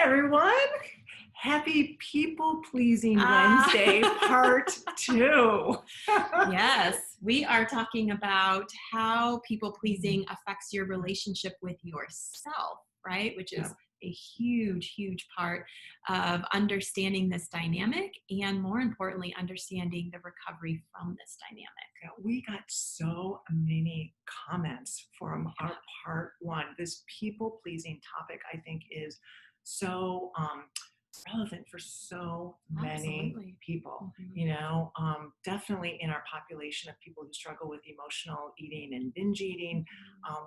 everyone. Happy People Pleasing Ah. Wednesday, part 2. Yes, we are talking about how people pleasing affects your relationship with yourself, right? Which is a huge, huge part of understanding this dynamic and, more importantly, understanding the recovery from this dynamic. Yeah, we got so many comments from our part 1. This people pleasing topic, I think, is so relevant for so many Absolutely. people. Mhm. Definitely in our population of people who struggle with emotional eating and binge eating,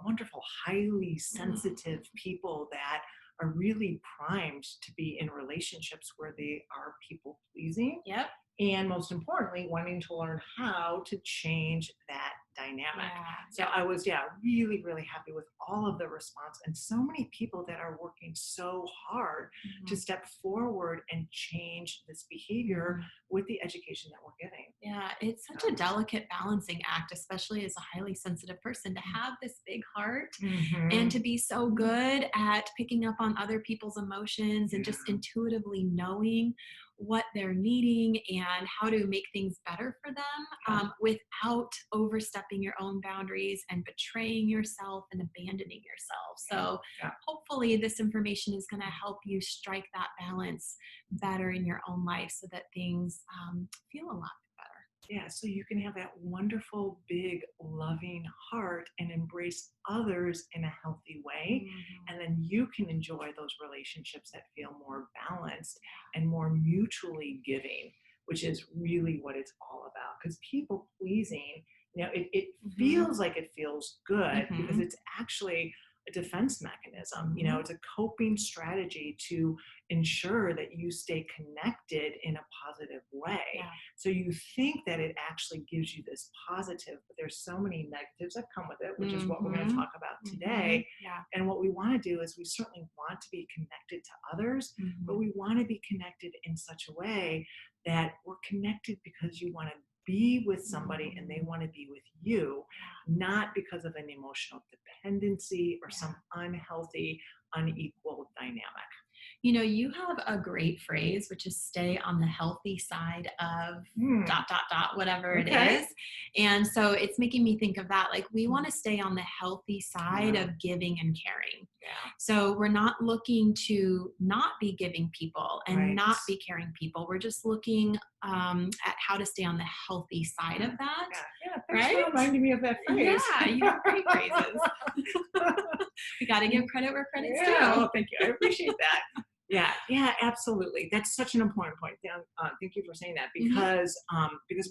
wonderful, highly sensitive people that are really primed to be in relationships where they are people pleasing. Yep. And most importantly, wanting to learn how to change that dynamic. So I was, really, really happy with all of the response and so many people that are working so hard to step forward and change this behavior with the education that we're giving. Yeah, it's such a delicate balancing act, especially as a highly sensitive person, to have this big heart and to be so good at picking up on other people's emotions and just intuitively knowing what they're needing and how to make things better for them without overstepping your own boundaries and betraying yourself and abandoning yourself. So hopefully this information is going to help you strike that balance better in your own life so that things feel a lot better. Yeah, so you can have that wonderful, big, loving heart and embrace others in a healthy way. And then you can enjoy those relationships that feel more balanced and more mutually giving, which is really what it's all about. Because people pleasing, it feels like it feels good because it's actually a defense mechanism. It's a coping strategy to ensure that you stay connected in a positive way. So you think that it actually gives you this positive, but there's so many negatives that come with it, which is what we're going to talk about today. And what we want to do is we certainly want to be connected to others, but we want to be connected in such a way that we're connected because you want to be with somebody and they want to be with you, not because of an emotional dependency or some unhealthy, unequal dynamic. You have a great phrase, which is stay on the healthy side of ... whatever it is. And so it's making me think of that. Like, we want to stay on the healthy side of giving and caring. So we're not looking to not be giving people and not be caring people. We're just looking at how to stay on the healthy side of that. Thanks for reminding me of that phrase. Yeah, you have great phrases. We got to give credit where credit's due. Oh, thank you. I appreciate that. Yeah, absolutely. That's such an important point. Thank you for saying that because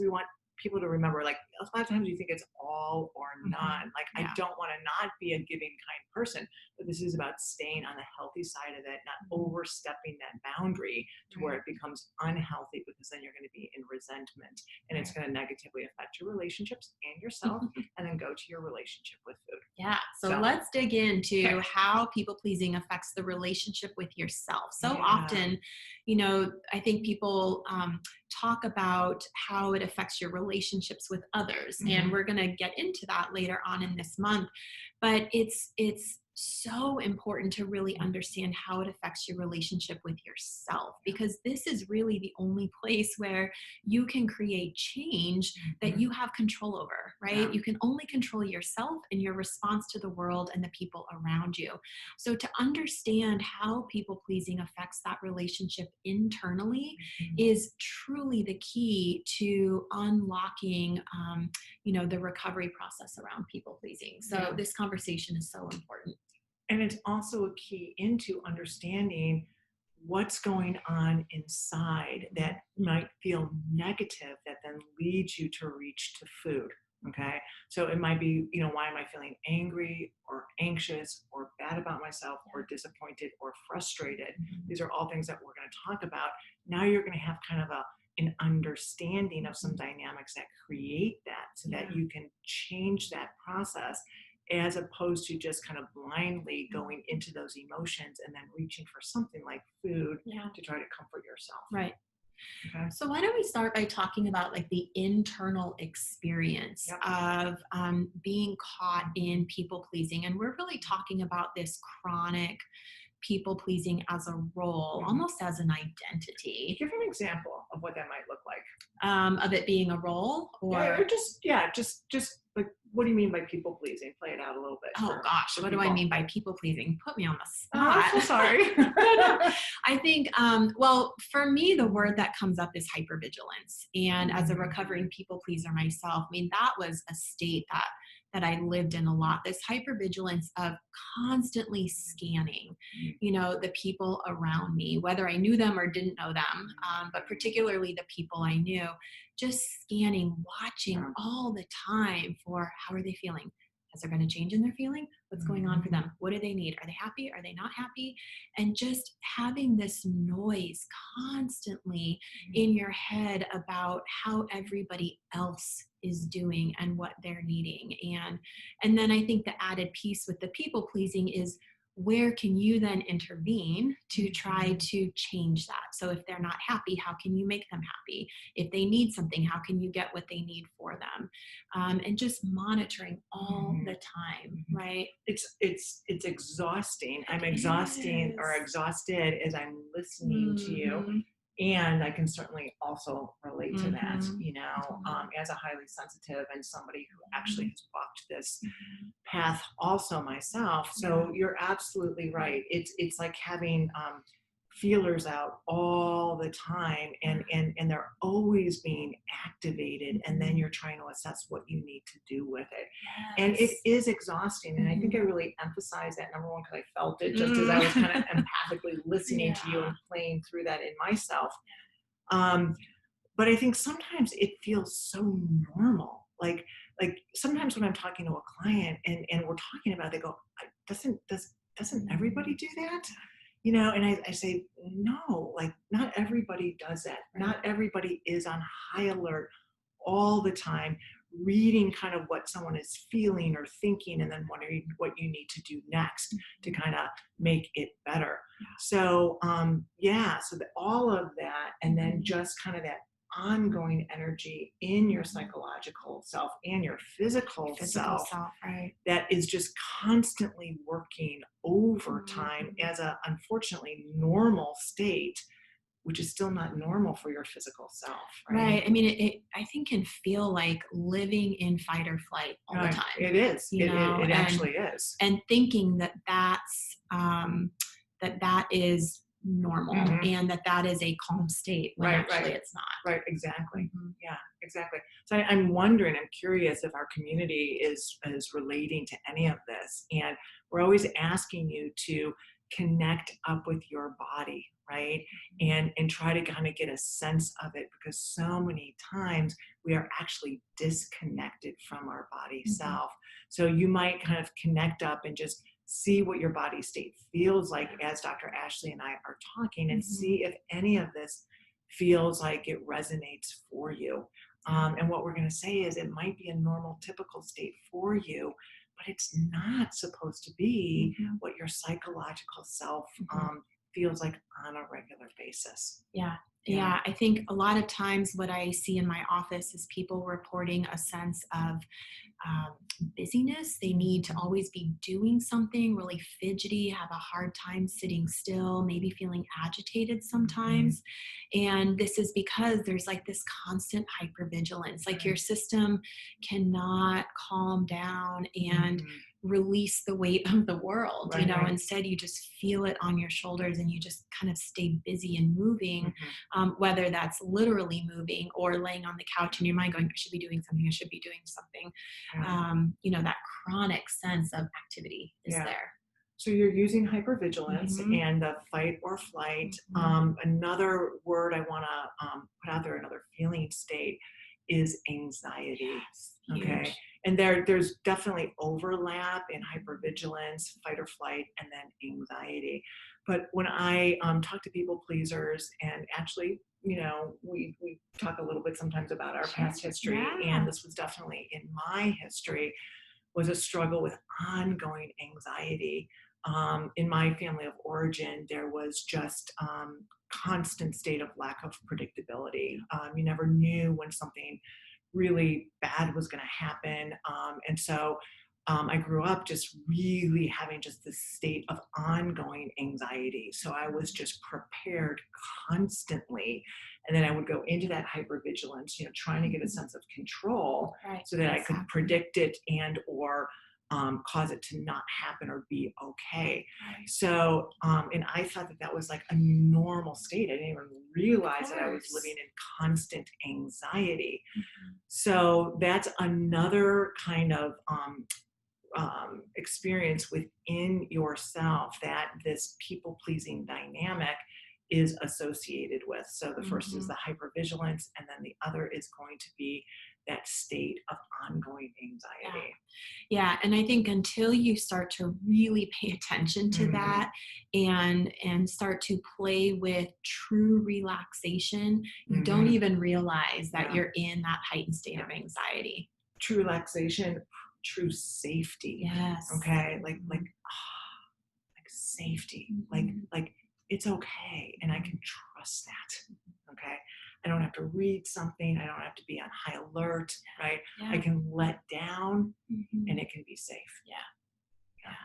we want people to remember, like, a lot of times you think it's all or none. Like, I don't want to not be a giving, kind person, but this is about staying on the healthy side of it, not overstepping that boundary to where it becomes unhealthy, because then you're going to be in resentment and it's going to negatively affect your relationships and yourself and then go to your relationship with food. Yeah. So let's dig into how people pleasing affects the relationship with yourself. So often, I think people talk about how it affects your relationships with others. And we're going to get into that later on in this month. But it's so important to really understand how it affects your relationship with yourself, because this is really the only place where you can create change that you have control over, right? You can only control yourself and your response to the world and the people around you. So to understand how people pleasing affects that relationship internally is truly the key to unlocking, the recovery process around people pleasing. So this conversation is so important. And it's also a key into understanding what's going on inside that might feel negative that then leads you to reach to food. Okay. So it might be, why am I feeling angry or anxious or bad about myself or disappointed or frustrated? These are all things that we're going to talk about. Now you're going to have kind of an understanding of some dynamics that create that so that you can change that process, as opposed to just kind of blindly going into those emotions and then reaching for something like food to try to comfort yourself. Right. Okay. So why don't we start by talking about like the internal experience of being caught in people pleasing. And we're really talking about this chronic people pleasing as a role, Mhm. almost as an identity, Give an example of what that might look like. of it being a role Yeah, or or, just like, what do you mean by people pleasing? Play it out a little bit oh gosh, for what do I people. mean by people pleasing? Put me on the Oh, I'm so spot. sorry. No, no. I think, well, for me, the word that comes up is hypervigilance. And as a recovering people pleaser myself, I mean, that was a state that I lived in a lot. This hypervigilance of constantly scanning, the people around me, whether I knew them or didn't know them, but particularly the people I knew, just scanning, watching all the time for how are they feeling? Is there going to change in their feeling? What's going on for them? What do they need? Are they happy? Are they not happy? And just having this noise constantly in your head about how everybody else is doing and what they're needing. And then I think the added piece with the people pleasing is where can you then intervene to try to change that? So if they're not happy, how can you make them happy? If they need something, how can you get what they need for them? And just monitoring all the time, right? It's exhausting. I'm It exhausting or is. exhausted as I'm listening to you. Mhm. And I can certainly also relate to that, Mhm. Mhm. as a highly sensitive and somebody who actually Mhm. has walked this Mhm. path also myself. Yeah. So you're absolutely right. It's like having feelers out all the time, and they're always being activated, and then Mhm. you're trying to assess what you need to do with it. And it Yes. is exhausting. And I think I Mhm. really emphasize that, number one, because I felt it just as I was kind of Mm. empathically listening to you Yeah. and playing through that in myself. Um, but I think sometimes it feels so normal. Like sometimes when I'm talking to a client and we're talking about it, they go, doesn't everybody Mhm. do that? And I say, no, like not everybody does that. Right. Not everybody is on high alert all the time, reading kind of what someone is feeling or thinking, and then wondering what you need to do next to Mhm. kind of make it better. Yeah. So yeah, so all of that, and then Mhm. just kind of that ongoing energy in your Mhm. psychological self and your physical Physical self self, right? that is just constantly working over time Mhm. as a unfortunately normal state, which is still not normal for your physical self, right? Right. I mean, it I think can feel like living in fight or flight all the time, It is. you It, know, it and actually is. and thinking that that is normal Hmm. and that is a calm state when Right, right, actually it's not. right. Exactly. Mhm. Yeah, exactly. So I'm wondering, I'm curious if our community is relating to any of this. And we're always asking you to connect up with your body, right? And try to kind of get a sense of it, because so many times we are actually disconnected from our body Mhm. self. So you might kind of connect up and just see what your body state feels like as Dr. Ashley and I are talking, and Mhm. see if any of this feels like it resonates for you. And what we're going to say is it might be a normal, typical state for you, but it's not supposed to be Mhm. what your psychological self Mhm. feels like on a regular basis. Yeah. Yeah. Yeah. I think a lot of times what I see in my office is people reporting a sense of um, busyness. They need to always be doing something, really fidgety, have a hard time sitting still, maybe feeling agitated sometimes. And this is because there's like this constant hypervigilance. Like your system cannot calm down and Mhm. release the weight of the world. Right, right. Instead, you just feel it on your shoulders and you just kind of stay busy and moving, Mhm. whether that's literally moving or laying on the couch in your mind going, I should be doing something, I should be doing something. Yeah. That chronic sense of activity is Yeah. there. So you're using hypervigilance Mhm. and the fight or flight. Mhm. Another word I want to put out there, another feeling state, is anxiety. Yes, Okay, huge. and there's definitely overlap in hypervigilance, fight or flight, and then anxiety. But when I talk to people pleasers, and actually, we talk a little bit sometimes about our Sure. past history, and Yeah. this was definitely in my history, was a struggle with ongoing anxiety. In my family of origin, there was just constant state of lack of predictability. You never knew when something really bad was going to happen. And so I grew up just really having just this state of ongoing anxiety. So I was just prepared constantly. And then I would go into that hypervigilance, trying to get a sense of control Right. so that I could Exactly. predict it and or cause it to not happen or be okay. Right. So, and I thought that that was like a normal state. I didn't even realize that I was course. living in constant anxiety. Mhm. So that's another kind of experience within yourself that this people pleasing dynamic is associated with. So the first is Mhm. the hypervigilance, and then the other is going to be that state of ongoing Yeah. anxiety. Yeah, and I think until you start to really pay attention to Mhm. that and start to play with true relaxation, you don't Mhm. even realize that Yeah. you're in that heightened state Yeah. of anxiety. True relaxation, true safety. Yes. Okay, Mhm. like safety, Mhm. like it's okay, and I can trust that. Okay, I don't have to read something. I don't have to be on high alert. Right, I Yeah. can let down, and Mhm. it can be safe. Yeah. Yeah.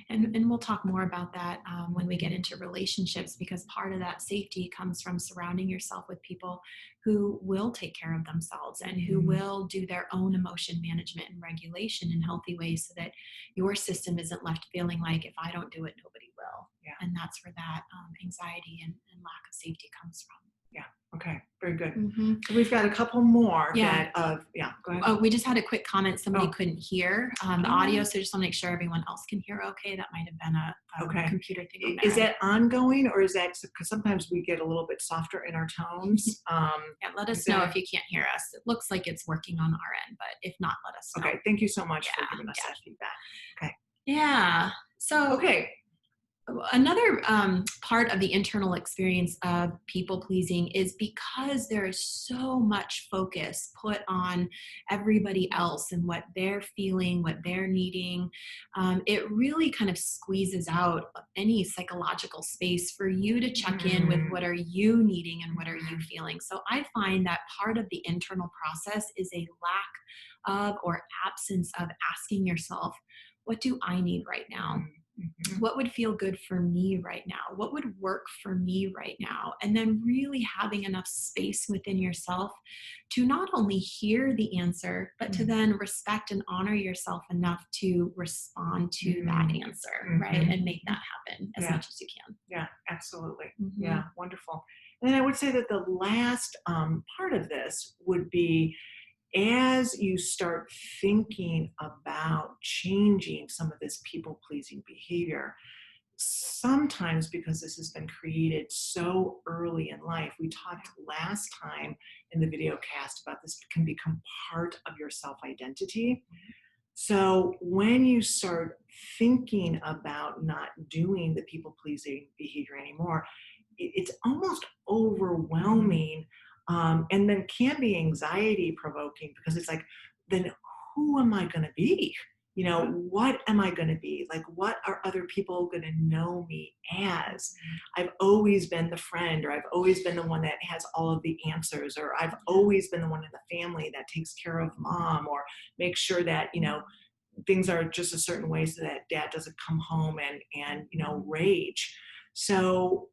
Yeah. And we'll talk more about that when we get into relationships, because part of that safety comes from surrounding yourself with people who will take care of themselves and who Mhm. will do their own emotion management and regulation in healthy ways, so that your system isn't left feeling like, if I don't do it, nobody will. Yeah. And that's where that anxiety and lack of safety comes Yeah. Okay. Very good. from. Hmm. So we've got a couple more Yeah. that yeah. Go ahead. Oh, we just had a quick comment. Somebody Oh. couldn't hear the audio, so just want to make sure everyone else can hear okay. That might have been a Okay. computer thing on Is their end. that ongoing, or is that because sometimes we get a little bit softer in our tones? Yeah, let Is us know that if you can't hear us. It looks like it's working on our end, but if not, let us know. okay? Thank you so much for Yeah, giving us yeah, that feedback. Okay. yeah. So Okay. another part of the internal experience of people pleasing is because there is so much focus put on everybody else and what they're feeling, what they're needing. It really kind of squeezes out any psychological space for you to check in with Mm, what are you needing and what are you mhm, feeling. So I find that part of the internal process is a lack of or absence of asking yourself, what do I need right now? mm, mhm, What would feel good for me right now? What would work for me right now? And then really having enough space within yourself to not only hear the answer, but to mm, then respect and honor yourself enough to respond to that mm, answer, right? mhm, And make mhm. that happen as Yeah. much as you can. Yeah. Absolutely. Mhm. Yeah. Wonderful. And then I would say that the last part of this would be as you start thinking about changing some of this people pleasing behavior, sometimes because this has been created so early in life, we talked last time in the video cast about this can become part of your self identity. So when you start thinking about not doing the people pleasing behavior anymore, it's almost overwhelming, and then can be anxiety provoking because it's like, then who am I going to be? What am I going to be? Like, what are other people going to know me as? I've always been the friend, or I've always been the one that has all of the answers, or I've always been the one in the family that takes care of mom, or makes sure that, things are just a certain way so that dad doesn't come home and rage. So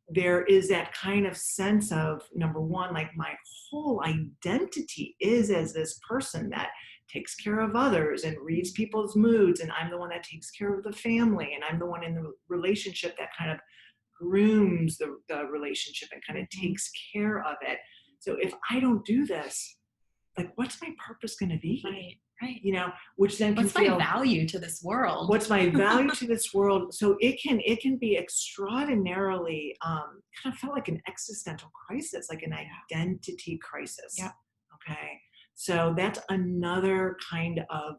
there is that kind of sense of, number one, like my whole identity is as this person that takes care of others and reads people's moods, and I'm the one that takes care of the family, and I'm the one in the relationship that kind of grooms the relationship and kind of Mhm. takes care of it. So if I don't do this, like, what's my purpose going to be? Right, right. Which then can What's my feel, value to this world? what's my value to this world? So it can be extraordinarily, kind of felt like an existential crisis, like an Yeah. identity crisis. Yep. Okay, so that's another kind of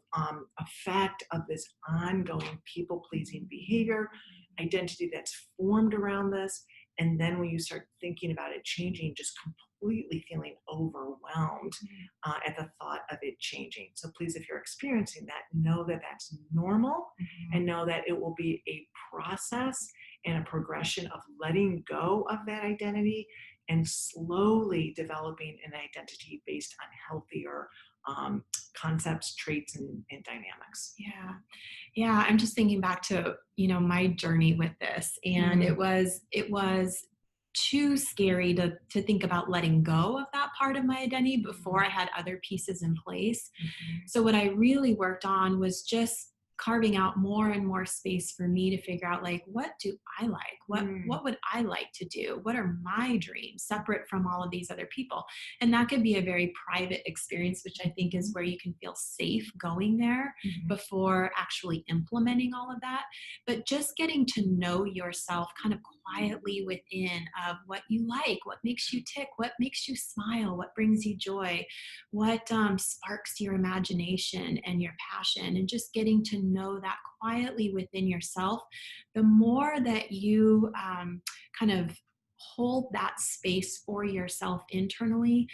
effect of this ongoing people pleasing behavior, identity that's formed around this. And then when you start thinking about it changing, just completely feeling overwhelmed Mhm. at the thought of it changing. So please, if you're experiencing that, know that that's normal, Mhm. and know that it will be a process and a progression of letting go of that identity and slowly developing an identity based on healthier concepts, traits, and dynamics. Yeah. Yeah. I'm just thinking back to, my journey with this. And Mm. it was too scary to think about letting go of that part of my identity before I had other pieces in place. Mhm. So what I really worked on was just carving out more and more space for me to figure out, like, what do I like? Mm. What would I like to do? What are my dreams separate from all of these other people? And that could be a very private experience, which I think is where you can feel safe going there Mhm. before actually implementing all of that. But just getting to know yourself kind of quietly within, of what you like, what makes you tick, what makes you smile, what brings you joy, what sparks your imagination and your passion, and just getting to know that quietly within yourself. The more that you kind of hold that space for yourself internally,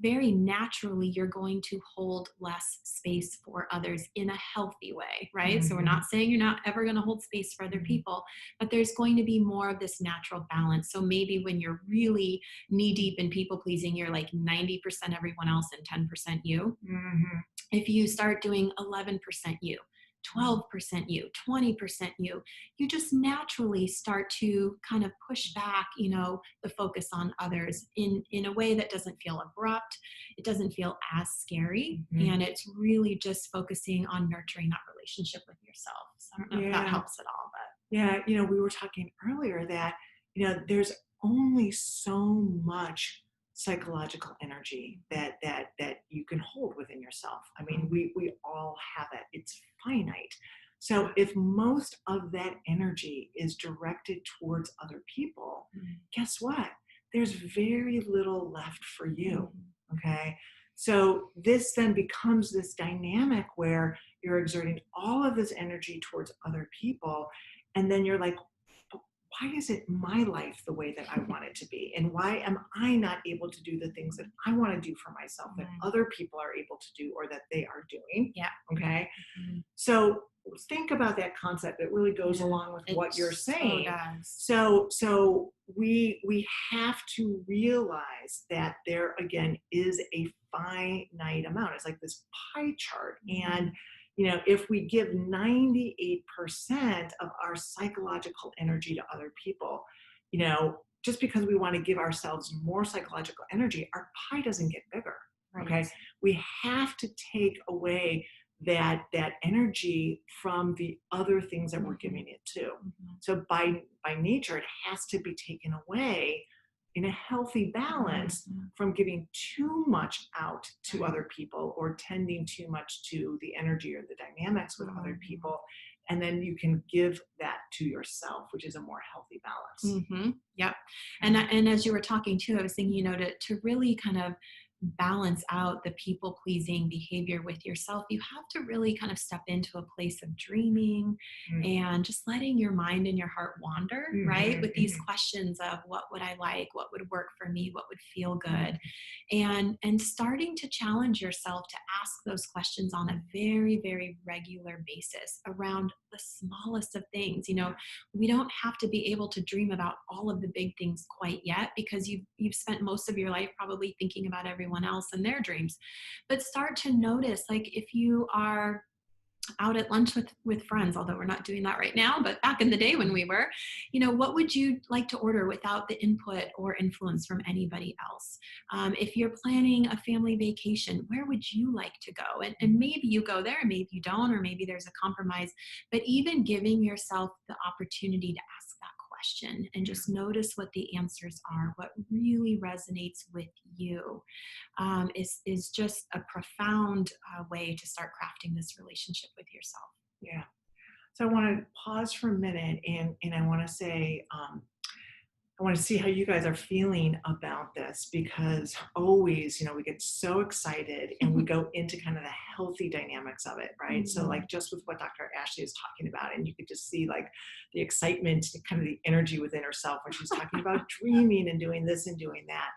very naturally you're going to hold less space for others in a healthy way, right? So we're Mhm. not saying you're not ever going to hold space for other Mhm. people, but there's going to be more of this natural balance. So maybe when you're really knee deep in people pleasing, you're like 90% everyone else and 10% you. Mhm. If you start doing 11% you, 12% you, 20% you, you just naturally start to kind of push back, the focus on others in a way that doesn't feel abrupt. It doesn't feel as scary. Mhm. And it's really just focusing on nurturing that relationship with yourself. So I don't know if that Yeah. helps at all, but Yeah. We were talking earlier that, there's only so much psychological energy that you can hold within yourself. I mean, we all have it. It's finite. So yeah. if most of that energy is directed towards other people, guess what? There's very little left for you. Okay. So this then becomes this dynamic where you're exerting all of this energy towards other people. And then you're like, "But why isn't my life the way that I want it to be? And why am I not able to do the things that I want to do for myself that other people are able to do or that they are doing?" Yeah. Okay. Mhm. So think about that concept. It really goes Yeah. along with It what you're so saying. does. So we have to realize that there again is a finite amount. It's like this pie chart. And if we give 98% of our psychological energy to other people, just because we want to give ourselves more psychological energy, our pie doesn't get bigger. Right. Okay. We have to take away that energy from the other things that we're giving it to. So by nature, it has to be taken away in a healthy balance from giving too much out to other people or tending too much to the energy or the dynamics with other people. And then you can give that to yourself, which is a more healthy balance. Yep. And as you were talking too, I was thinking, to really kind of balance out the people pleasing behavior with yourself, you have to really kind of step into a place of dreaming and just letting your mind and your heart wander, right? With these questions of what would I like, what would work for me, what would feel good, and starting to challenge yourself to ask those questions on a very, very regular basis around the smallest of things. We don't have to be able to dream about all of the big things quite yet, because you've spent most of your life probably thinking about everyone else and their dreams. But start to notice, like, if you are out at lunch with friends, although we're not doing that right now, but back in the day when we were, what would you like to order without the input or influence from anybody else? If you're planning a family vacation, where would you like to go? And maybe you go there, maybe you don't, or maybe there's a compromise. But even giving yourself the opportunity to ask that question and just notice what the answers are, what really resonates with you, is just a profound way to start crafting this relationship with yourself. Yeah. So I want to pause for a minute and I want to say, I want to see how you guys are feeling about this, because always, we get so excited and we go into kind of the healthy dynamics of it, right? So like just with what Dr. Ashley is talking about, and you could just see like the excitement, kind of the energy within herself when she's talking about dreaming and doing this and doing that.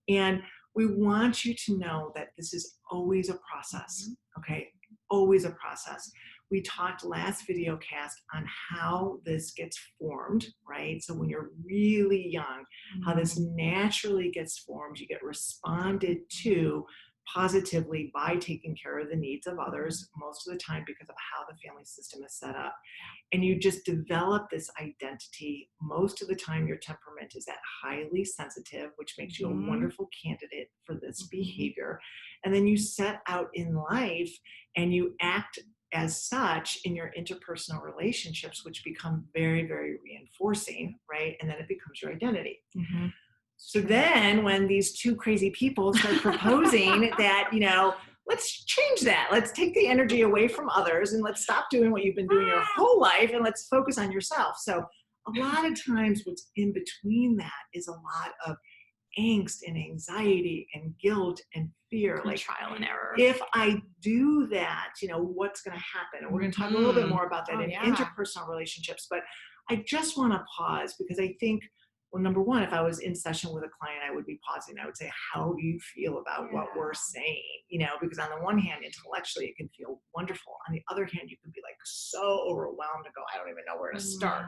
And we want you to know that this is always a process, okay? Always a process. We talked last video cast on how this gets formed, right? So when you're really young, how this naturally gets formed, you get responded to positively by taking care of the needs of others most of the time because of how the family system is set up. And you just develop this identity. Most of the time, your temperament is that highly sensitive, which makes you a wonderful candidate for this behavior. And then you set out in life and you act as such in your interpersonal relationships, which become very, very reinforcing, right? And then it becomes your identity. So then when these two crazy people start proposing that, let's change that. Let's take the energy away from others and let's stop doing what you've been doing your whole life and let's focus on yourself. So a lot of times what's in between that is a lot of angst and anxiety and guilt and fear. And like trial and error. If I do that, what's going to happen? And we're going to talk a little bit more about that in interpersonal relationships. But I just want to pause because I think, well, number one, if I was in session with a client, I would be pausing. I would say, how do you feel about what we're saying? Because on the one hand, intellectually, it can feel wonderful. On the other hand, you can be like so overwhelmed and go, I don't even know where to start.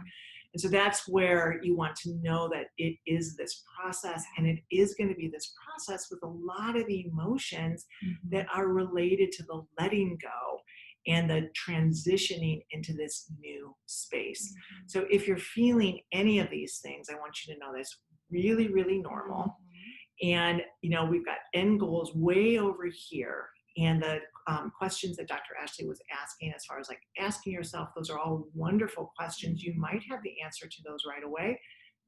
And so that's where you want to know that it is this process, and it is going to be this process with a lot of emotions that are related to the letting go and the transitioning into this new space. So if you're feeling any of these things, I want you to know that's really, really normal. And, we've got end goals way over here. And the questions that Dr. Ashley was asking, as far as like asking yourself, those are all wonderful questions. You might have the answer to those right away.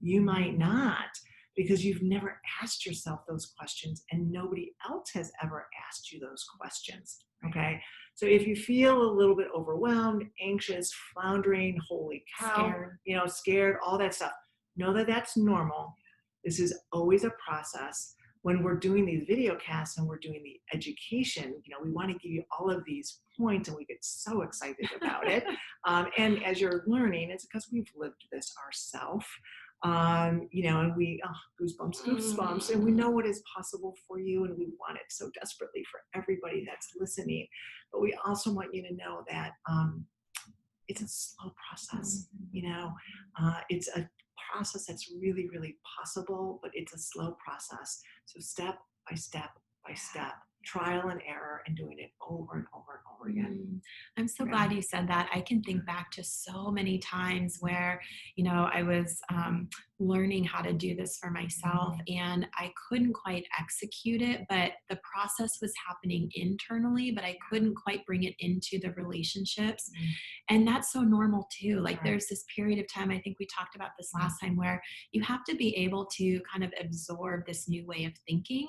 You might not, because you've never asked yourself those questions and nobody else has ever asked you those questions. Okay. So if you feel a little bit overwhelmed, anxious, floundering, holy cow, scared, all that stuff, know that that's normal. This is always a process. When we're doing these video casts and we're doing the education, we want to give you all of these points and we get so excited about it. And as you're learning, it's because we've lived this ourselves. And we, goosebumps, and we know what is possible for you and we want it so desperately for everybody that's listening. But we also want you to know that it's a slow process, it's a process that's really, really possible, but it's a slow process. So step by step by step, trial and error, and doing it over and over and over again. I'm so glad you said that. I can think back to so many times where, I was learning how to do this for myself and I couldn't quite execute it, but the process was happening internally, but I couldn't quite bring it into the relationships. And that's so normal too. Like there's this period of time, I think we talked about this last time, where you have to be able to kind of absorb this new way of thinking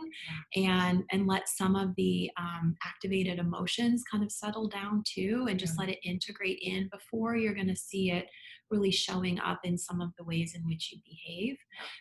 and let some of the activated emotions kind of settle down too, and just let it integrate in before you're going to see it really showing up in some of the ways in which you behave.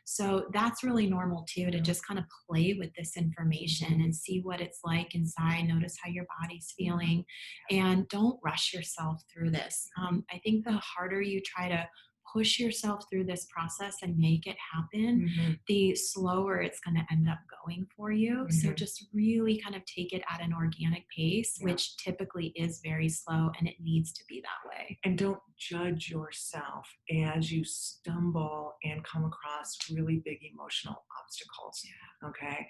So that's really normal too, to just kind of play with this information and see what it's like inside, notice how your body's feeling, and don't rush yourself through this. I think the harder you try to push yourself through this process and make it happen, the slower it's going to end up going for you. So just really kind of take it at an organic pace, which typically is very slow, and it needs to be that way. And don't judge yourself as you stumble and come across really big emotional obstacles. Okay.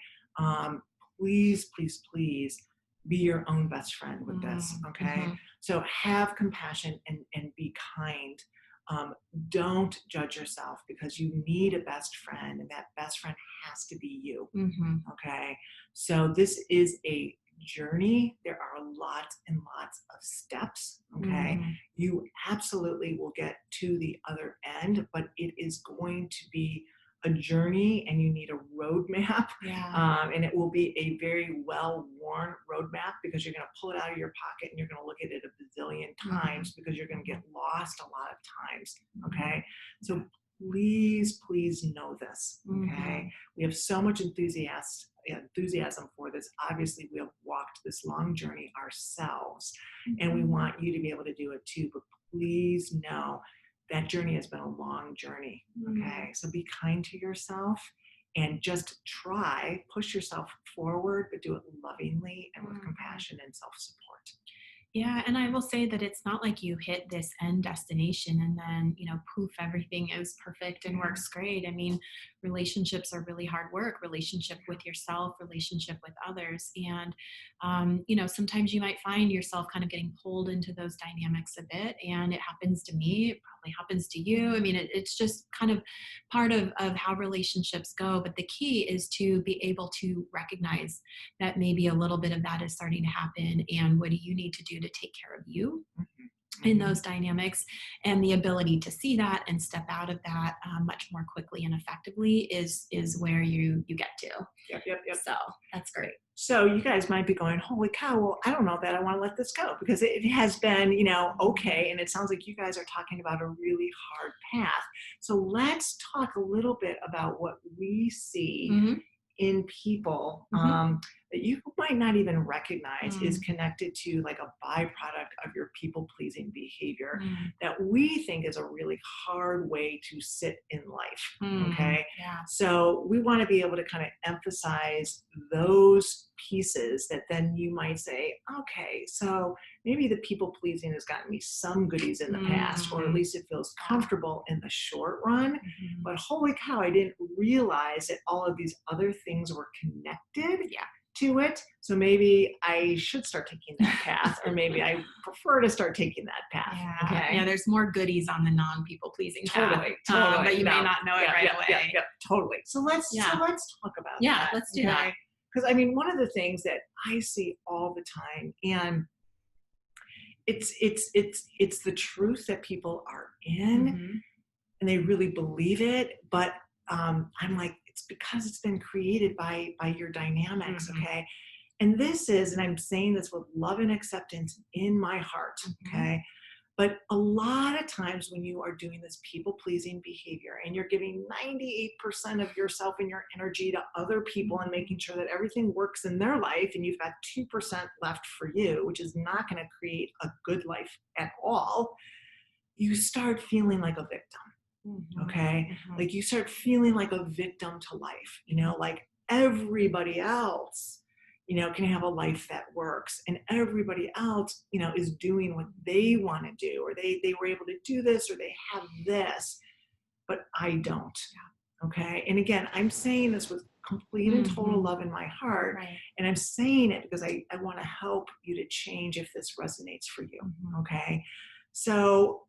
Please, please, please be your own best friend with this. Okay. So have compassion and be kind. Don't judge yourself, because you need a best friend, and that best friend has to be you. Okay. So this is a journey. There are lots and lots of steps. Okay. You absolutely will get to the other end, but it is going to be a journey, and you need a roadmap. And it will be a very well-worn roadmap, because you're going to pull it out of your pocket and you're going to look at it a bazillion times, because you're going to get lost a lot of times. Okay. So please, please know this. Okay. We have so much enthusiasm for this. Obviously, we have walked this long journey ourselves, and we want you to be able to do it too. But please know that journey has been a long journey. Okay. So be kind to yourself and just push yourself forward, but do it lovingly and with compassion and self-support. Yeah, and I will say that it's not like you hit this end destination and then, poof, everything is perfect and Yeah. works great. I mean, relationships are really hard work, relationship with yourself, relationship with others. And, sometimes you might find yourself kind of getting pulled into those dynamics a bit. And it happens to me, it probably happens to you. I mean, it's just kind of part of how relationships go. But the key is to be able to recognize that maybe a little bit of that is starting to happen, and what do you need to do to take care of you Mhm. in Mhm. those dynamics. And the ability to see that and step out of that much more quickly and effectively is where you get to. Yep, yep, yep. So that's great. So you guys might be going, holy cow, well, I don't know that I want to let this go because it has been, okay. And it sounds like you guys are talking about a really hard path. So let's talk a little bit about what we see Hmm. in people Hmm. that you might not even recognize is Mm. connected to like a byproduct of your people pleasing behavior Mm. that we think is a really hard way to sit in life. Mm. Okay. Yeah. So we want to be able to kind of emphasize those pieces that then you might say, okay, so maybe the people pleasing has gotten me some goodies in the past, or at Mm. least it feels comfortable in the short run. Mhm. But holy cow, I didn't realize that all of these other things were connected Yeah. to it. So maybe I should start taking that path, or maybe I prefer to start taking that path. Yeah, Okay. yeah. There's more goodies on the non-people pleasing path, Totally. but you may No. not know it Yeah, right yeah, yeah, away. yeah, totally. Yeah, So let's talk about yeah. that. Let's do that. Okay. Because I mean, one of the things that I see all the time, and it's the truth that people are in, Hmm. and they really believe it, but I'm like, it's because it's been created by your dynamics. Hmm. Okay. And this is, and I'm saying this with love and acceptance in my heart. Hmm. Okay. But a lot of times when you are doing this people pleasing behavior and you're giving 98% of yourself and your energy to other people and making sure that everything works in their life, and you've got 2% left for you, which is not going to create a good life at all, you start feeling like a victim. Hmm. Okay. Hmm. Like you start feeling like a victim to life, like everybody else, can have a life that works, and everybody else, is doing what they want to do, or they were able to do this, or they have this, but I don't. Okay. And again, I'm saying this with complete and total Hmm. love in my heart. Right. And I'm saying it because I want to help you to change if this resonates for you. Hmm. Okay. So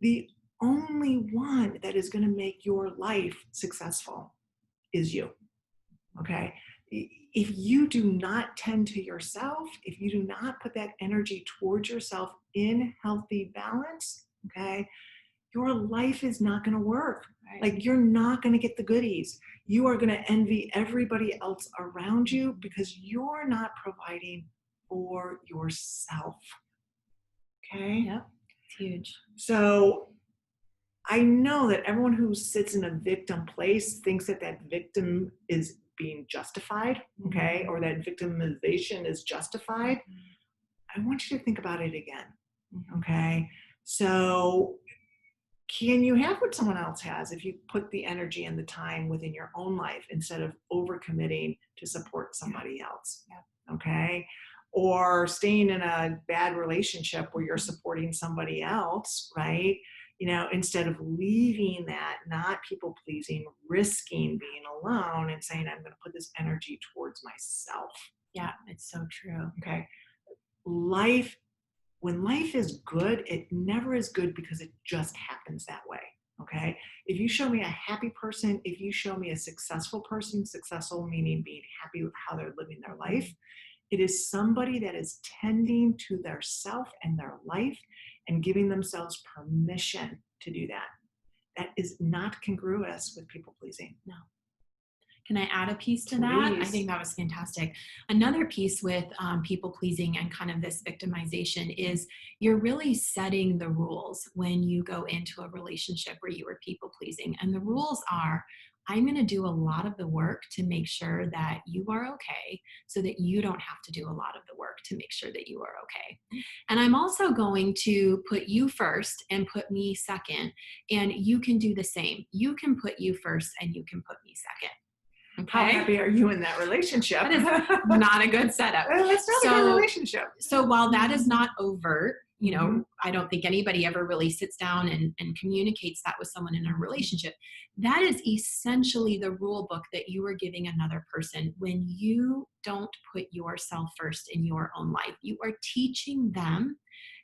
the only one that is going to make your life successful is you. Okay. If you do not tend to yourself, if you do not put that energy towards yourself in healthy balance, okay, your life is not going to work. Right. Like you're not going to get the goodies. You are going to envy everybody else around you because you're not providing for yourself. Okay. Yep. It's huge. So I know that everyone who sits in a victim place thinks that that victim is being justified, okay, or that victimization is justified. I want you to think about it again, Hmm. okay? So, can you have what someone else has if you put the energy and the time within your own life instead of overcommitting to support somebody else? Yeah. Okay? Or staying in a bad relationship where you're supporting somebody else, right? Instead of leaving that, not people pleasing, risking being alone and saying, I'm going to put this energy towards myself. Yeah, it's so true. Okay. Life, when life is good, it never is good because it just happens that way. Okay. If you show me a happy person, if you show me a successful person, successful meaning being happy with how they're living their life, it is somebody that is tending to their self and their life and giving themselves permission to do that. That is not congruous with people pleasing. No. Can I add a piece to that? I think Please. that was fantastic. Another piece with people pleasing and kind of this victimization is you're really setting the rules when you go into a relationship where you are people pleasing. And the rules are, I'm going to do a lot of the work to make sure that you are okay so that you don't have to do a lot of the work to make sure that you are okay. And I'm also going to put you first and put me second. And you can do the same. You can put you first and you can put me second. How Okay. happy are you in that relationship? That is not a good setup. That's not a good relationship. So while that is not overt, Mhm. I don't think anybody ever really sits down and communicates that with someone in a relationship. That is essentially the rule book that you are giving another person when you don't put yourself first in your own life. You are teaching them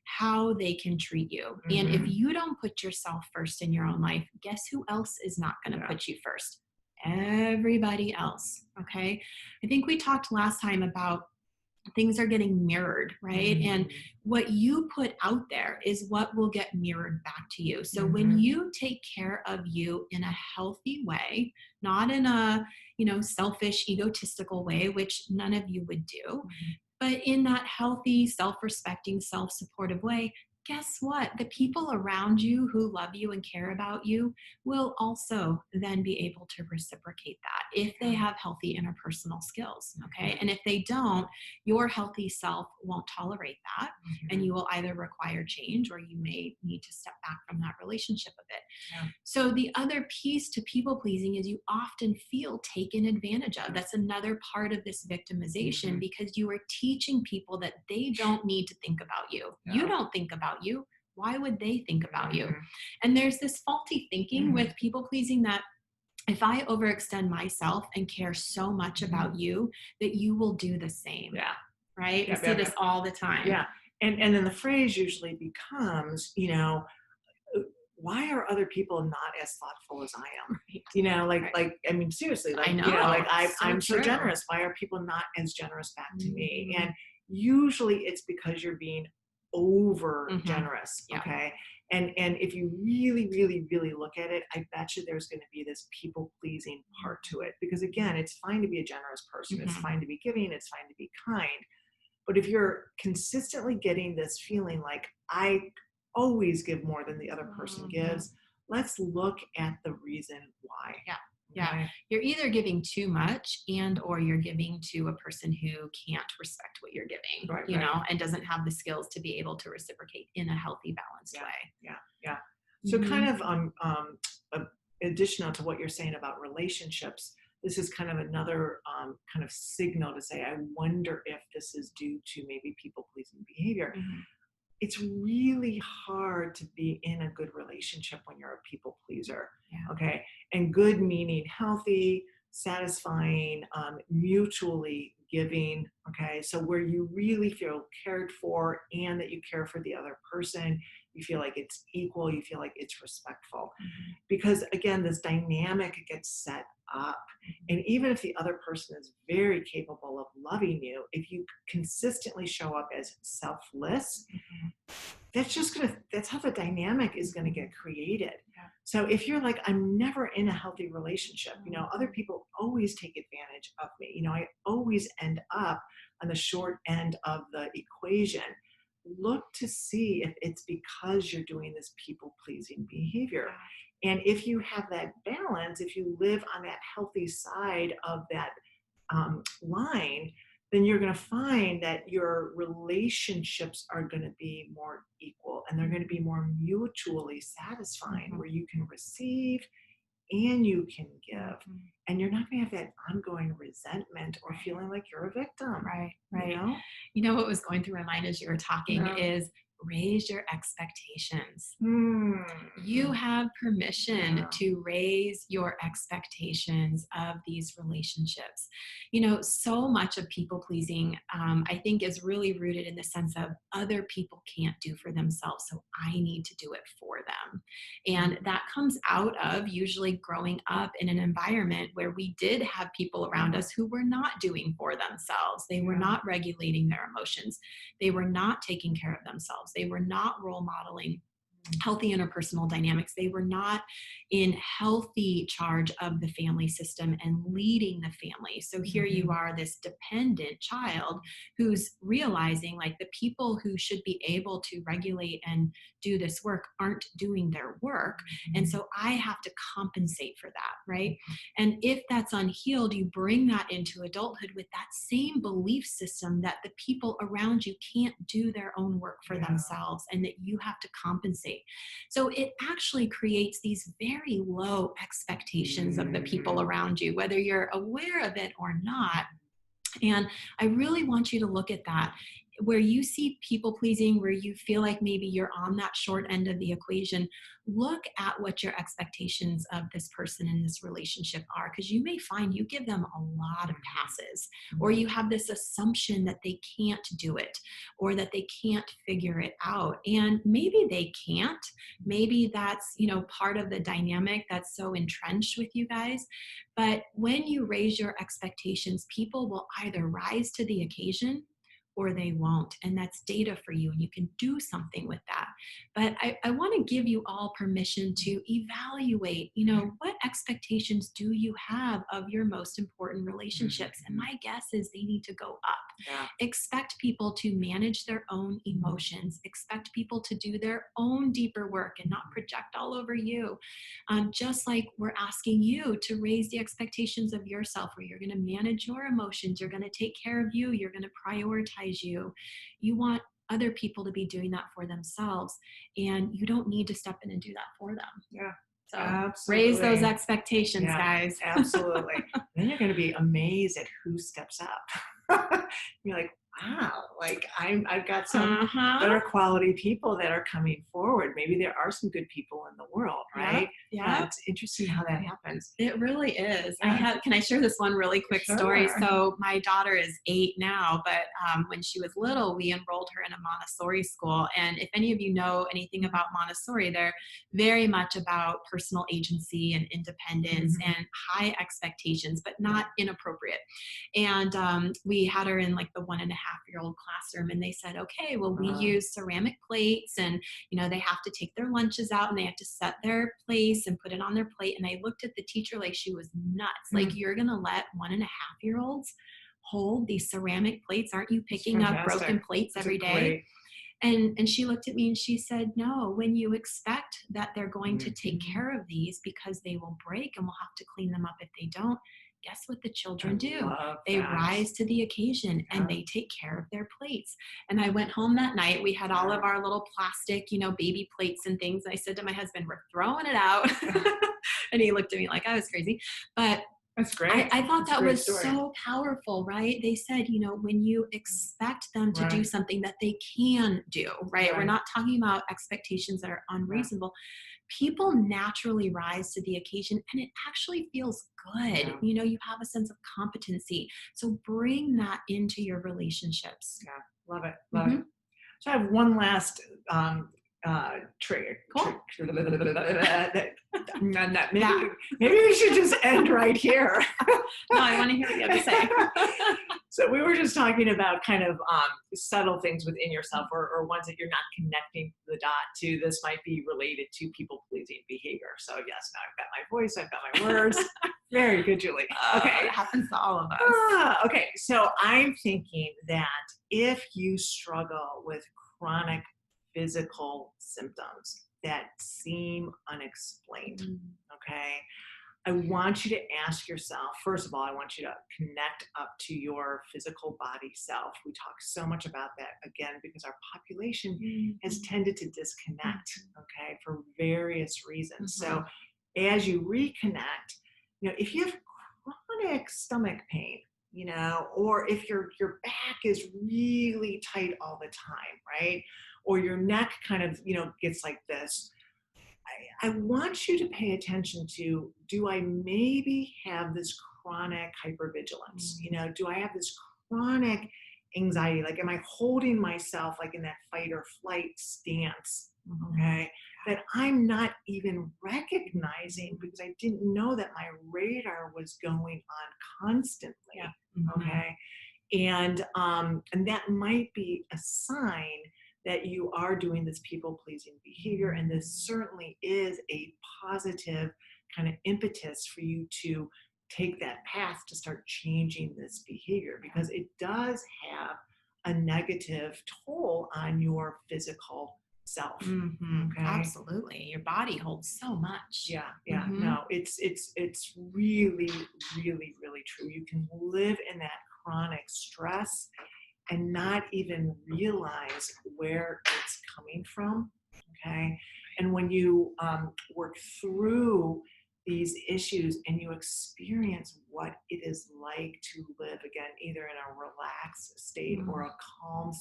how they can treat you. And if you don't put yourself first in your own life, guess who else is not going to put you first? Everybody else. Okay. I think we talked last time about things are getting mirrored, right? And what you put out there is what will get mirrored back to you. So when you take care of you in a healthy way, not in a, selfish, egotistical way, which none of you would do, but in that healthy, self-respecting, self-supportive way, guess what? The people around you who love you and care about you will also then be able to reciprocate that if they have healthy interpersonal skills. Okay. And if they don't, your healthy self won't tolerate that. And you will either require change or you may need to step back from that relationship a bit. Yeah. So the other piece to people pleasing is you often feel taken advantage of. That's another part of this victimization because you are teaching people that they don't need to think about you. You don't think about you. Why would they think about you? And there's this faulty thinking with people pleasing that if I overextend myself and care so much about you, that you will do the same. Yeah. Right? We see this all the time. Yeah. And then the phrase usually becomes, why are other people not as thoughtful as I am? I mean, seriously, I know. I'm so true. generous. Why are people not as generous back to me? And usually it's because you're being over generous. Yeah. Okay. And if you really, really, really look at it, I bet you there's going to be this people pleasing part to it. Because again, it's fine to be a generous person. It's fine to be giving. It's fine to be kind. But if you're consistently getting this feeling like I always give more than the other person gives, let's look at the reason why. Yeah. Right? You're either giving too much or you're giving to a person who can't respect what you're giving, and doesn't have the skills to be able to reciprocate in a healthy, balanced way. Yeah. So kind of additional to what you're saying about relationships, this is kind of another kind of signal to say, I wonder if this is due to maybe people-pleasing behavior. It's really hard to be in a good relationship when you're a people pleaser. Okay. And good meaning healthy, satisfying, mutually giving. Okay. So where you really feel cared for and that you care for the other person, you feel like it's equal, you feel like it's respectful. Because again, this dynamic gets set up. And even if the other person is very capable of loving you, if you consistently show up as selfless, that's how the dynamic is going to get created. So if you're like, I'm never in a healthy relationship, other people always take advantage of me. I always end up on the short end of the equation. Look to see if it's because you're doing this people-pleasing behavior. And if you have that balance, if you live on that healthy side of that line, then you're going to find that your relationships are going to be more equal and they're going to be more mutually satisfying, where you can receive and you can give. And you're not going to have that ongoing resentment or feeling like you're a victim. Right. What was going through my mind as you were talking is raise your expectations. You have permission to raise your expectations of these relationships. So much of people pleasing, I think, is really rooted in the sense of other people can't do for themselves, so I need to do it for them. And that comes out of usually growing up in an environment where we did have people around us who were not doing for themselves. They were not regulating their emotions. They were not taking care of themselves. They were not role modeling healthy interpersonal dynamics. They were not in healthy charge of the family system and leading the family. So here you are, this dependent child who's realizing like the people who should be able to regulate and do this work aren't doing their work. And so I have to compensate for that, right? And if that's unhealed, you bring that into adulthood with that same belief system that the people around you can't do their own work for themselves and that you have to compensate compensate. So it actually creates these very low expectations of the people around you, whether you're aware of it or not. And I really want you to look at that. Where you see people pleasing, where you feel like maybe you're on that short end of the equation, look at what your expectations of this person in this relationship are, because you may find you give them a lot of passes, or you have this assumption that they can't do it, or that they can't figure it out. And maybe they can't. Maybe that's, part of the dynamic that's so entrenched with you guys. But when you raise your expectations, people will either rise to the occasion or they won't. And that's data for you, and you can do something with that. But I want to give you all permission to evaluate, what expectations do you have of your most important relationships? And my guess is they need to go up. Yeah. Expect people to manage their own emotions. Expect people to do their own deeper work and not project all over you. Just like we're asking you to raise the expectations of yourself, where you're going to manage your emotions, you're going to take care of you, you're going to prioritize you. You want other people to be doing that for themselves, and you don't need to step in and do that for them. Yeah. So Absolutely. raise those expectations, guys. Absolutely. Then you're going to be amazed at who steps up. You're like, wow, like I've got some better quality people that are coming forward. Maybe there are some good people in the world, right? Yeah. It's interesting how that happens. It really is. Can I share this one really quick story? So my daughter is 8 now, but when she was little, we enrolled her in a Montessori school. And if any of you know anything about Montessori, they're very much about personal agency and independence and high expectations, but not inappropriate. And we had her in like the 1.5-year-old classroom, and they said, okay, well, we use ceramic plates, and they have to take their lunches out and they have to set their place and put it on their plate. And I looked at the teacher like she was nuts. Like, you're gonna let 1.5-year-olds hold these ceramic plates? Aren't you picking up broken plates every day? And she looked at me and she said, no, when you expect that they're going to take care of these because they will break and we'll have to clean them up if they don't, guess what the children do? They rise to the occasion and they take care of their plates. And I went home that night. We had all of our little plastic, baby plates and things. I said to my husband, we're throwing it out. And he looked at me like I was crazy. But that's great. I thought that was so powerful, right? They said, when you expect them to do something that they can do, right? We're not talking about expectations that are unreasonable. People naturally rise to the occasion, and it actually feels good. You have a sense of competency. So bring that into your relationships. Yeah, love it. Love it. So I have one last trick. Cool. Maybe we should just end right here. No, I want to hear what you have to say. So we were just talking about kind of subtle things within yourself, or ones that you're not connecting the dot to. This might be related to people-pleasing behavior. So yes, now I've got my voice, I've got my words. Very good, Julie. Okay. It happens to all of us. Okay, so I'm thinking that if you struggle with chronic physical symptoms that seem unexplained, okay, I want you to ask yourself, first of all, I want you to connect up to your physical body self. We talk so much about that, again, because our population has tended to disconnect, okay, for various reasons. So as you reconnect, if you have chronic stomach pain, or if your back is really tight all the time, right? Or your neck kind of, gets like this. I want you to pay attention to, do I maybe have this chronic hypervigilance? Do I have this chronic anxiety? Like, am I holding myself like in that fight or flight stance? Okay. That I'm not even recognizing because I didn't know that my radar was going on constantly. Okay. And that might be a sign that you are doing this people-pleasing behavior. And this certainly is a positive kind of impetus for you to take that path to start changing this behavior, because it does have a negative toll on your physical self. Okay? Absolutely. Your body holds so much. Yeah. No, it's really, really, really true. You can live in that chronic stress and not even realize where it's coming from, okay? And when you work through these issues and you experience what it is like to live again, either in a relaxed state or a calm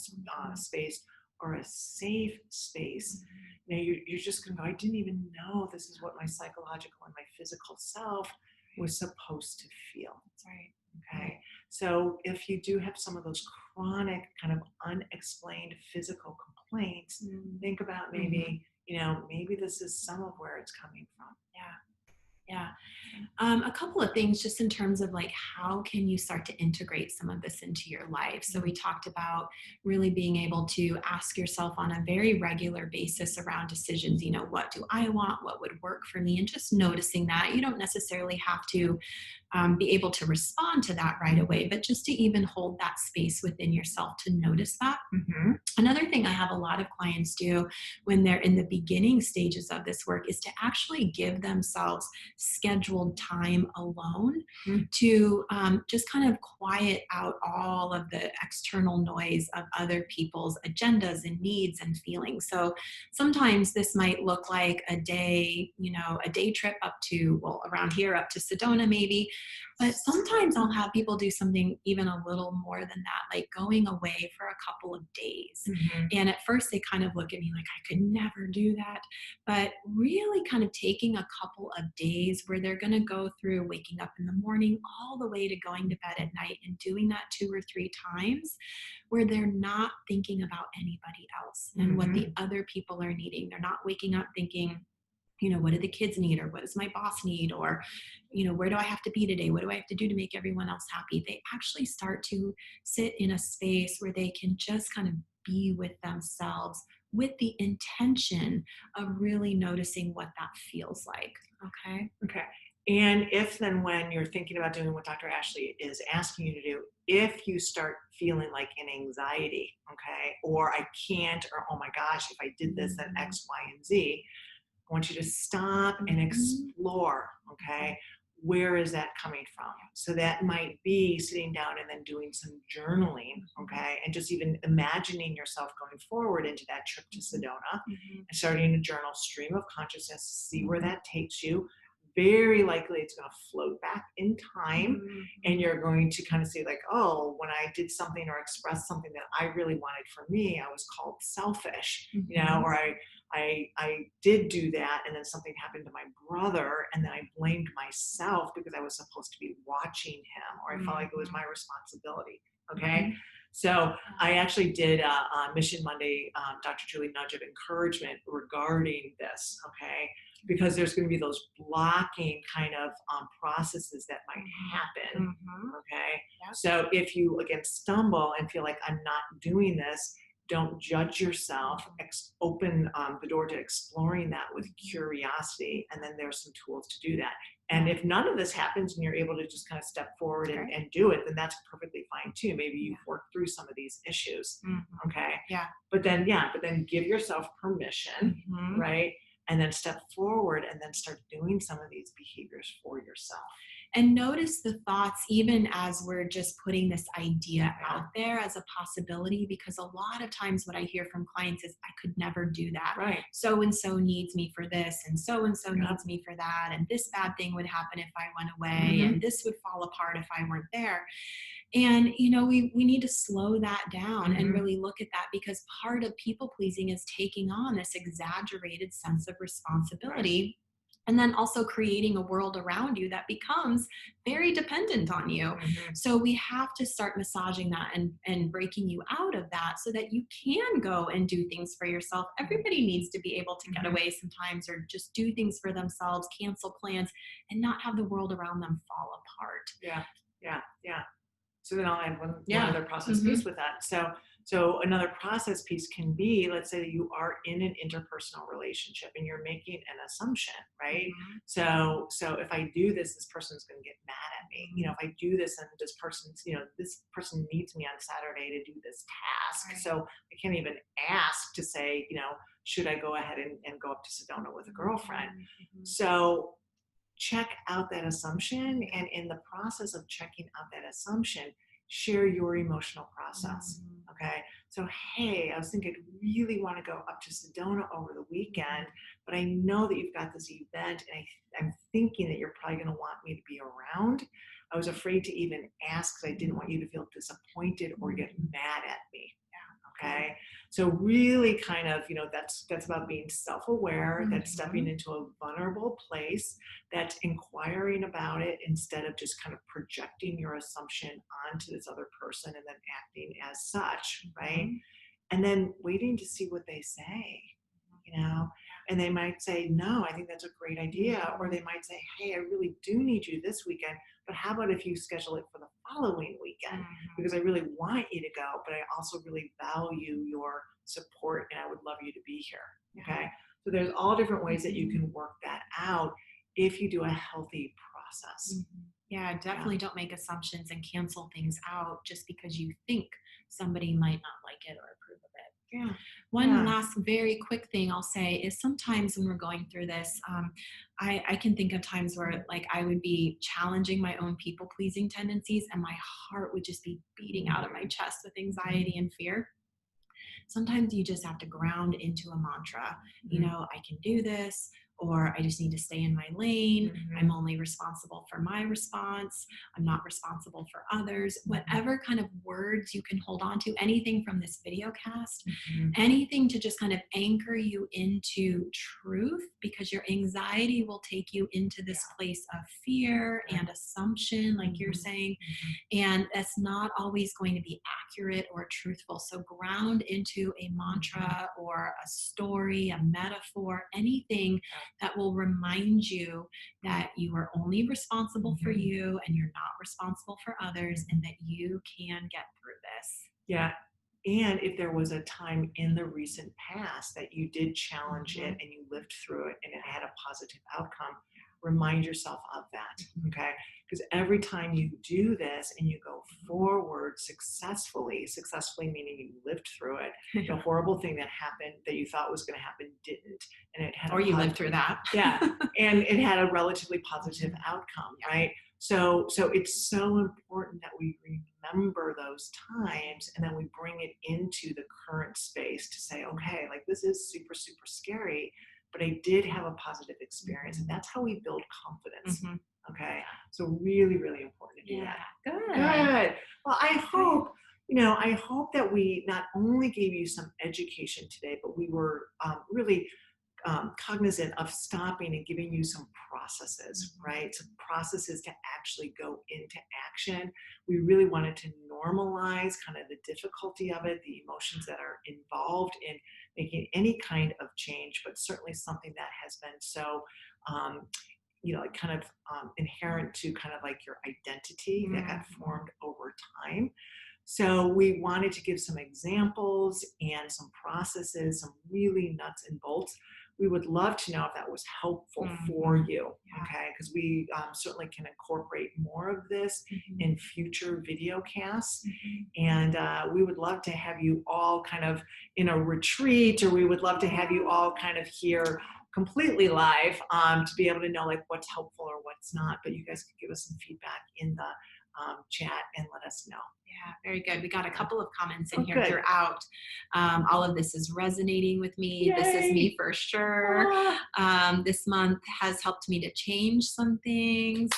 space or a safe space, you know, you're just going to go, I didn't even know this is what my psychological and my physical self was supposed to feel. That's right. Okay. So if you do have some of those chronic kind of unexplained physical complaints, think about maybe, you know, maybe this is some of where it's coming from. Yeah. Yeah. A couple of things just in terms of like how can you start to integrate some of this into your life. So we talked about really being able to ask yourself on a very regular basis around decisions, you know, what do I want, what would work for me, and just noticing that. You don't necessarily have to be able to respond to that right away, but just to even hold that space within yourself to notice that. Another thing I have a lot of clients do when they're in the beginning stages of this work is to actually give themselves scheduled time alone to just kind of quiet out all of the external noise of other people's agendas and needs and feelings. So sometimes this might look like a day, you know, a day trip up to, well, around here up to Sedona maybe. But sometimes I'll have people do something even a little more than that, like going away for a couple of days. And at first they kind of look at me like I could never do that. But really kind of taking a couple of days where they're going to go through waking up in the morning all the way to going to bed at night and doing that 2 or 3 times where they're not thinking about anybody else and what the other people are needing. They're not waking up thinking, you know, what do the kids need, or what does my boss need, or, you know, where do I have to be today? What do I have to do to make everyone else happy? They actually start to sit in a space where they can just kind of be with themselves with the intention of really noticing what that feels like. Okay. Okay. And if then when you're thinking about doing what Dr. Ashley is asking you to do, if you start feeling like an anxiety, okay, or I can't, or oh my gosh, if I did this, then X, Y, and Z, I want you to stop and explore, okay? Where is that coming from? So that might be sitting down and then doing some journaling, okay? And just even imagining yourself going forward into that trip to Sedona and starting a journal stream of consciousness, see where that takes you. Very likely it's going to float back in time and you're going to kind of say like, oh, when I did something or expressed something that I really wanted for me, I was called selfish, you know, or I did do that and then something happened to my brother and then I blamed myself because I was supposed to be watching him or I felt like it was my responsibility. Okay. So I actually did a Mission Monday, Dr. Julie Nudge of encouragement regarding this. Okay. Because there's going to be those blocking kind of processes that might happen. Okay. So if you again stumble and feel like I'm not doing this, don't judge yourself, open the door to exploring that with curiosity. And then there's some tools to do that. And if none of this happens and you're able to just kind of step forward and do it, then that's perfectly fine too. Maybe you've worked through some of these issues. Okay. But then give yourself permission, right? And then step forward and then start doing some of these behaviors for yourself. And notice the thoughts even as we're just putting this idea out there as a possibility, because a lot of times what I hear from clients is, I could never do that. Right. So-and-so needs me for this, and so-and-so needs me for that, and this bad thing would happen if I went away, and this would fall apart if I weren't there. And, you know, we need to slow that down and really look at that, because part of people pleasing is taking on this exaggerated sense of responsibility. And then also creating a world around you that becomes very dependent on you. So we have to start massaging that and breaking you out of that so that you can go and do things for yourself. Everybody needs to be able to get away sometimes, or just do things for themselves, cancel plans, and not have the world around them fall apart. Yeah. So then I'll add one other process piece with that. So another process piece can be, let's say that you are in an interpersonal relationship and you're making an assumption, right? So if I do this, this person's going to get mad at me. You know, if I do this and this person needs me on Saturday to do this task. So I can't even ask to say, you know, should I go ahead and go up to Sedona with a girlfriend? So check out that assumption, and in the process of checking out that assumption, share your emotional process. Okay. So, hey, I was thinking I really want to go up to Sedona over the weekend, but I know that you've got this event and I'm thinking that you're probably going to want me to be around. I was afraid to even ask because I didn't want you to feel disappointed or get mad at me. Okay. So really kind of, that's about being self-aware, that's stepping into a vulnerable place, that's inquiring about it instead of just kind of projecting your assumption onto this other person and then acting as such, right? And then waiting to see what they say, and they might say, no, I think that's a great idea. Or they might say, hey, I really do need you this weekend, but how about if you schedule it for the following weekend? Because I really want you to go, but I also really value your support and I would love you to be here. Okay. So there's all different ways that you can work that out if you do a healthy process. Yeah, definitely don't make assumptions and cancel things out just because you think somebody might not like it or approve of it. Yeah. One last very quick thing I'll say is sometimes when we're going through this, I can think of times where like I would be challenging my own people-pleasing tendencies and my heart would just be beating out of my chest with anxiety and fear. Sometimes you just have to ground into a mantra, I can do this, or I just need to stay in my lane. I'm only responsible for my response. I'm not responsible for others. Whatever kind of words you can hold on to, anything from this video cast, anything to just kind of anchor you into truth, because your anxiety will take you into this place of fear and assumption, like you're saying, and that's not always going to be accurate or truthful. So ground into a mantra or a story, a metaphor, anything that will remind you that you are only responsible for you and you're not responsible for others, and that you can get through this. Yeah. And if there was a time in the recent past that you did challenge it and you lived through it and it had a positive outcome, remind yourself of that. Okay. Because every time you do this and you go forward successfully meaning you lived through it, the horrible thing that happened that you thought was going to happen didn't. And it had you lived through that. And it had a relatively positive outcome, right? So it's so important that we remember those times and then we bring it into the current space to say, okay, like this is super, super scary, but I did have a positive experience. And that's how we build confidence. Okay. So really, really important to do that. Good. Well, I hope that we not only gave you some education today, but we were really cognizant of stopping and giving you some processes, right? Some processes to actually go into action. We really wanted to normalize kind of the difficulty of it, the emotions that are involved in making any kind of change, but certainly something that has been so, inherent to kind of like your identity that got formed over time. So we wanted to give some examples and some processes, some really nuts and bolts. We would love to know if that was helpful for you, okay? Because we certainly can incorporate more of this in future video casts. And we would love to have you all kind of in a retreat, or we would love to have you all kind of here completely live to be able to know like what's helpful or what's not. But you guys could give us some feedback in the chat and let us know. Yeah, very good. We got a couple of comments in here throughout. All of this is resonating with me. Yay. This is me for sure. This month has helped me to change some things.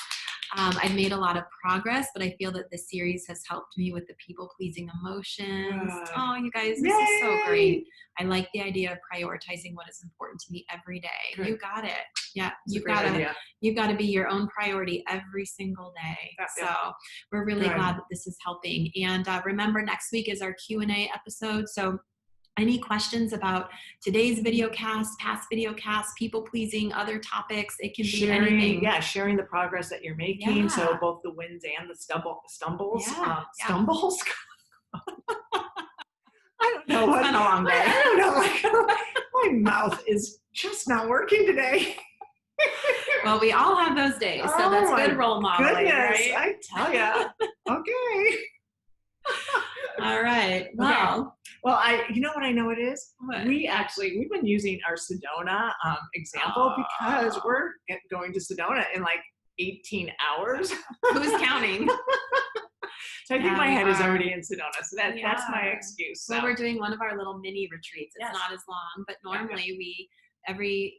I've made a lot of progress, but I feel that this series has helped me with the people-pleasing emotions. Oh, you guys, this is so great. I like the idea of prioritizing what is important to me every day. Good. You got it. Yeah, you've got to be your own priority every single day. So we're really glad that this is helping. And remember, next week is our Q&A episode. So any questions about today's video cast, past video casts, people pleasing, other topics, it can be anything. Yeah, sharing the progress that you're making. Yeah. So both the wins and the stumbles. Stumbles? I don't know. It's been a long day. I don't know. My mouth is just not working today. Well, we all have those days, so that's good role modeling, right? I tell ya. Okay. All right. Well, you know what I know it is? What? We've been using our Sedona example because we're going to Sedona in like 18 hours. Who's counting? So I think Yeah, my we head is are. already in Sedona. So We that's my are. excuse. Well, So we're doing one of our little mini retreats. It's yes. not as long, but Yeah, yeah. normally we every,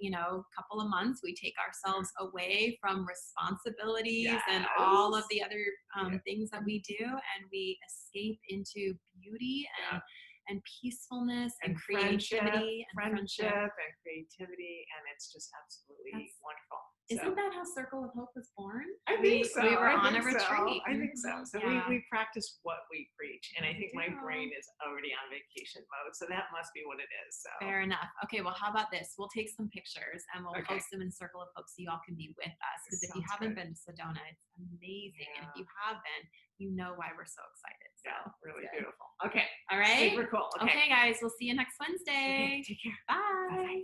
couple of months we take ourselves away from responsibilities and all of Yes. the other Yeah. things that we do, and we escape into beauty Yeah. and peacefulness and Friendship, creativity and friendship. and creativity, and it's just absolutely That's wonderful. Isn't that how Circle of Hope was born? I think so. We were I on think a retreat. so. I think so. So Yeah. we practice what we preach, and I We think my do. brain is already on vacation mode. So that must be what it is. So Fair enough. Okay, well, how about this? We'll take some pictures and we'll Okay. post them in Circle of Hope so y'all can be with us. Because if you Sounds haven't good. been to Sedona, it's amazing. And if Yeah. you have been, you know why we're so excited. So Yeah, really good. beautiful. Okay. All right. Super cool. Okay, guys, we'll see you next Wednesday. Okay, take care. Bye. Bye.